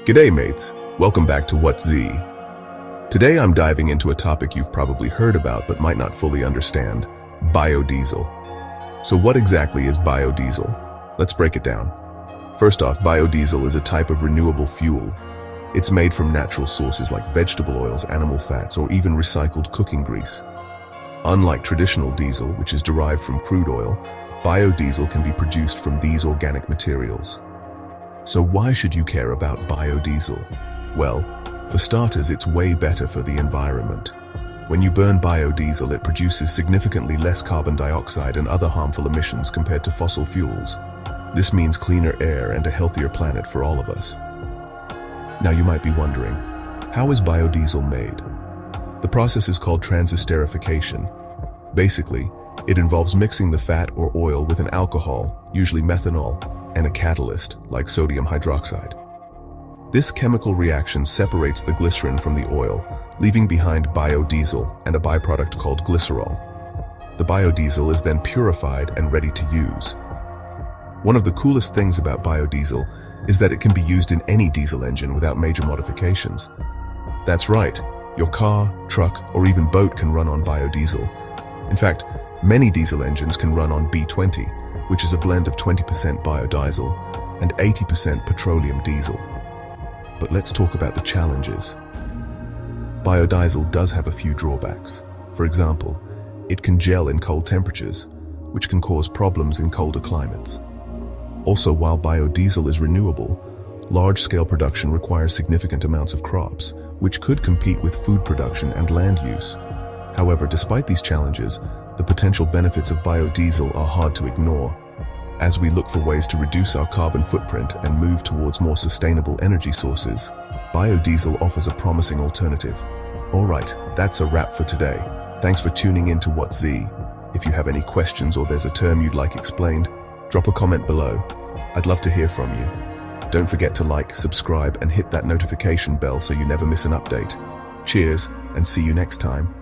G'day mates, welcome back to What's Z. Today I'm diving into a topic you've probably heard about but might not fully understand, biodiesel. So what exactly is biodiesel? Let's break it down. First off, biodiesel is a type of renewable fuel. It's made from natural sources like vegetable oils, animal fats, or even recycled cooking grease. Unlike traditional diesel, which is derived from crude oil, biodiesel can be produced from these organic materials. So why should you care about biodiesel? Well, for starters, it's way better for the environment. When you burn biodiesel, it produces significantly less carbon dioxide and other harmful emissions compared to fossil fuels. This means cleaner air and a healthier planet for all of us. Now you might be wondering, how is biodiesel made? The process is called transesterification. Basically, it involves mixing the fat or oil with an alcohol, usually methanol, and a catalyst, like sodium hydroxide. This chemical reaction separates the glycerin from the oil, leaving behind biodiesel and a byproduct called glycerol. The biodiesel is then purified and ready to use. One of the coolest things about biodiesel is that it can be used in any diesel engine without major modifications. That's right, your car, truck, or even boat can run on biodiesel. In fact, many diesel engines can run on B20, which is a blend of 20% biodiesel and 80% petroleum diesel. But let's talk about the challenges. Biodiesel does have a few drawbacks. For example, it can gel in cold temperatures, which can cause problems in colder climates. Also, while biodiesel is renewable, large-scale production requires significant amounts of crops, which could compete with food production and land use. However, despite these challenges, the potential benefits of biodiesel are hard to ignore. As we look for ways to reduce our carbon footprint and move towards more sustainable energy sources, biodiesel offers a promising alternative. Alright, that's a wrap for today. Thanks for tuning in to What's Z. If you have any questions or there's a term you'd like explained, drop a comment below. I'd love to hear from you. Don't forget to like, subscribe, and hit that notification bell so you never miss an update. Cheers, and see you next time.